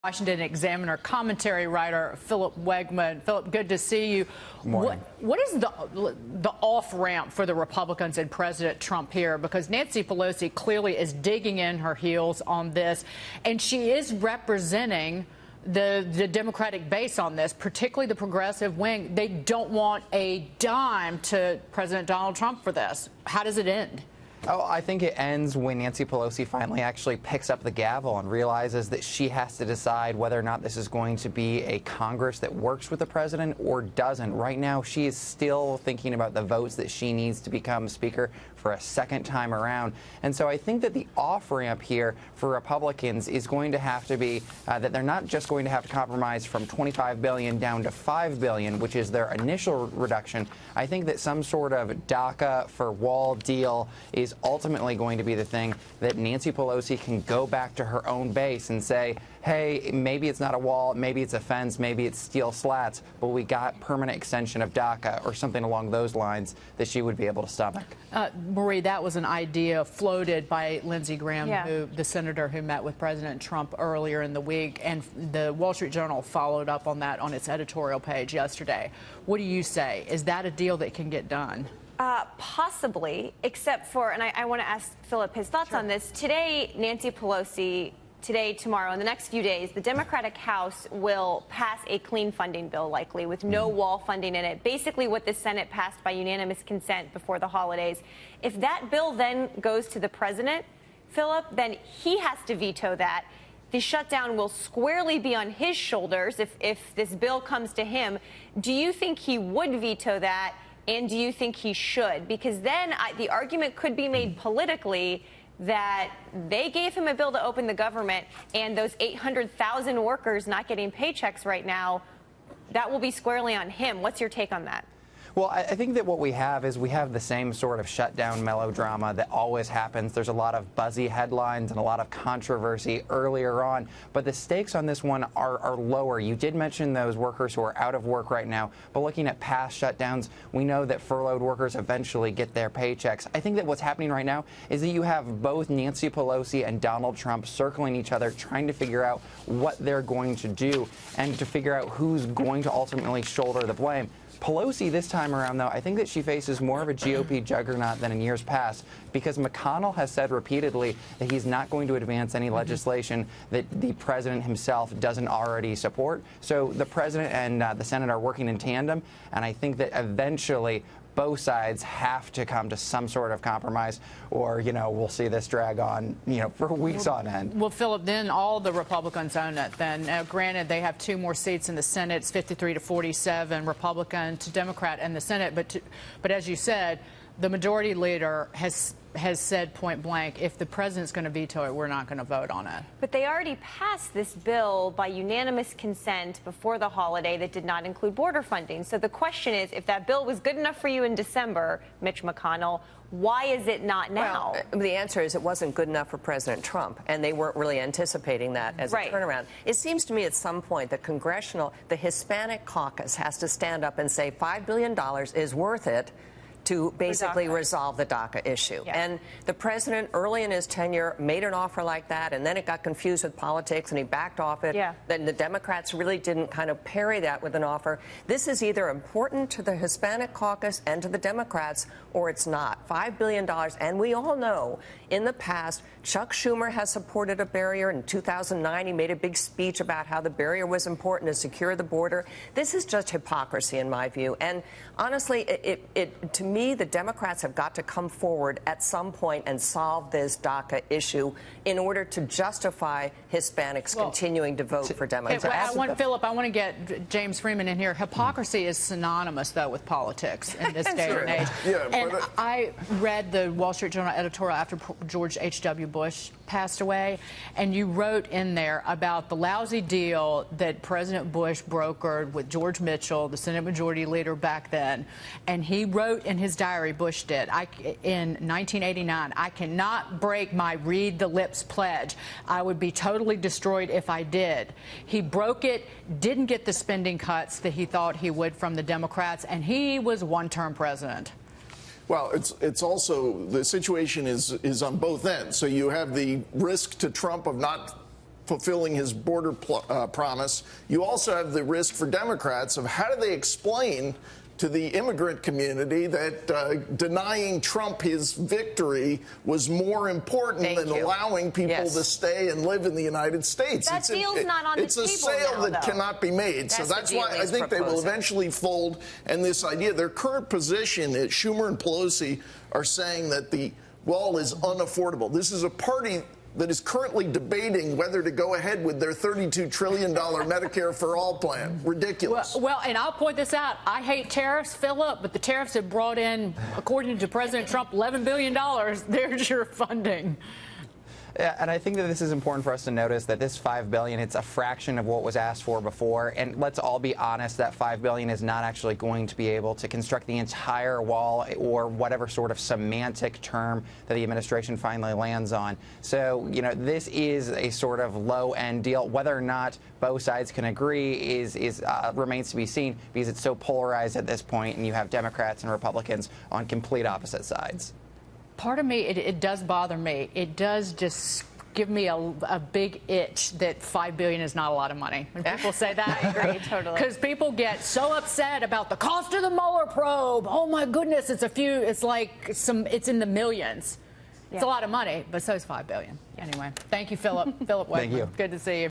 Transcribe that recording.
Washington Examiner commentary writer Philip Wegmann. Philip, good to see you. What is the off-ramp for the Republicans and President Trump here? Because Nancy Pelosi clearly is digging in her heels on this, and she is representing the Democratic base on this, particularly the progressive wing. They don't want a dime to President Donald Trump for this. How does it end? Oh, I think it ends when Nancy Pelosi finally actually picks up the gavel and realizes that she has to decide whether or not this is going to be a Congress that works with the president or doesn't. Right now, she is still thinking about the votes that she needs to become Speaker for a second time around. And so I think that the off-ramp here for Republicans is going to have to be that they're not just going to have to compromise from $25 billion down to $5 billion, which is their initial reduction. I think that some sort of DACA for wall deal is ultimately going to be the thing that Nancy Pelosi can go back to her own base and say, hey, maybe it's not a wall, maybe it's a fence, maybe it's steel slats, but we got permanent extension of DACA or something along those lines that she would be able to stomach. Marie, that was an idea floated by Lindsey Graham, the senator who met with President Trump earlier in the week, and the Wall Street Journal followed up on that on its editorial page yesterday. What do you say? Is that a deal that can get done? Possibly, except for, and I want to ask Philip his thoughts on this. Today, Nancy Pelosi, today, tomorrow, in the next few days, the Democratic House will pass a clean funding bill, likely, with no wall funding in it. Basically what the Senate passed by unanimous consent before the holidays. If that bill then goes to the president, Philip, then he has to veto that. The shutdown will squarely be on his shoulders if this bill comes to him. Do you think he would veto that? And do you think he should? Because then the argument could be made politically that they gave him a bill to open the government, and those 800,000 workers not getting paychecks right now, that will be squarely on him. What's your take on that? Well, I think that what we have is we have the same sort of shutdown melodrama that always happens. There's a lot of buzzy headlines and a lot of controversy earlier on, but the stakes on this one are lower. You did mention those workers who are out of work right now, but looking at past shutdowns, we know that furloughed workers eventually get their paychecks. I think that what's happening right now is that you have both Nancy Pelosi and Donald Trump circling each other, trying to figure out what they're going to do and to figure out who's going to ultimately shoulder the blame. Pelosi this time around, though, I think that she faces more of a GOP juggernaut than in years past, because McConnell has said repeatedly that he's not going to advance any legislation that the president himself doesn't already support. So the president and the Senate are working in tandem, and I think that eventually both sides have to come to some sort of compromise, or, we'll see this drag on, for weeks on end. Well, Philip, then all the Republicans own it then. Now, granted, they have 2 more seats in the Senate. It's 53 to 47, Republican to Democrat in the Senate. But as you said, the majority leader has said point blank, if the president's going to veto it, we're not going to vote on it. But they already passed this bill by unanimous consent before the holiday that did not include border funding. So the question is, if that bill was good enough for you in December, Mitch McConnell, why is it not now? Well, the answer is it wasn't good enough for President Trump, and they weren't really anticipating that as a turnaround. It seems to me at some point the Hispanic caucus has to stand up and say $5 billion is worth it to basically resolve the DACA issue. Yeah. And the president, early in his tenure, made an offer like that, and then it got confused with politics, and he backed off it. Yeah. Then the Democrats really didn't kind of parry that with an offer. This is either important to the Hispanic caucus and to the Democrats, or it's not. $5 billion, and we all know in the past, Chuck Schumer has supported a barrier. In 2009, he made a big speech about how the barrier was important to secure the border. This is just hypocrisy, in my view. And honestly, to me, the Democrats have got to come forward at some point and solve this DACA issue in order to justify Hispanics continuing to vote for Democrats. Philip, I want to get James Freeman in here. Hypocrisy is synonymous, though, with politics in this day and age. And I read the Wall Street Journal editorial after George H.W. Bush passed away, and you wrote in there about the lousy deal that President Bush brokered with George Mitchell, the Senate Majority Leader back then. And he wrote in his diary, Bush did, in 1989, I cannot break my read the lips pledge. I would be totally destroyed if I did. He broke it, didn't get the spending cuts that he thought he would from the Democrats, and he was one-term president. Well, it's also, the situation is on both ends. So you have the risk to Trump of not fulfilling his border promise. You also have the risk for Democrats of how do they explain to the immigrant community that denying Trump his victory was more important than allowing people to stay and live in the United States. That deal's not on the table. It's a sale that cannot be made. So that's why I think they will eventually fold. And this idea, their current position, Schumer and Pelosi are saying that the wall is unaffordable. This is a party that is currently debating whether to go ahead with their $32 trillion Medicare for All plan. Ridiculous. Well, and I'll point this out. I hate tariffs, Philip, but the tariffs have brought in, according to President Trump, $11 billion. There's your funding. Yeah, and I think that this is important for us to notice that this $5 billion, it's a fraction of what was asked for before. And let's all be honest, that $5 billion is not actually going to be able to construct the entire wall or whatever sort of semantic term that the administration finally lands on. So, you know, this is a sort of low-end deal. Whether or not both sides can agree remains to be seen because it's so polarized at this point, and you have Democrats and Republicans on complete opposite sides. Part of me, it does bother me. It does just give me a big itch that $5 billion is not a lot of money. When people say that, I agree totally. Because people get so upset about the cost of the Mueller probe. Oh my goodness, it's in the millions. Yeah. It's a lot of money, but so is $5 billion. Anyway, thank you, Philip. Philip Wegmann. Thank you. Good to see you.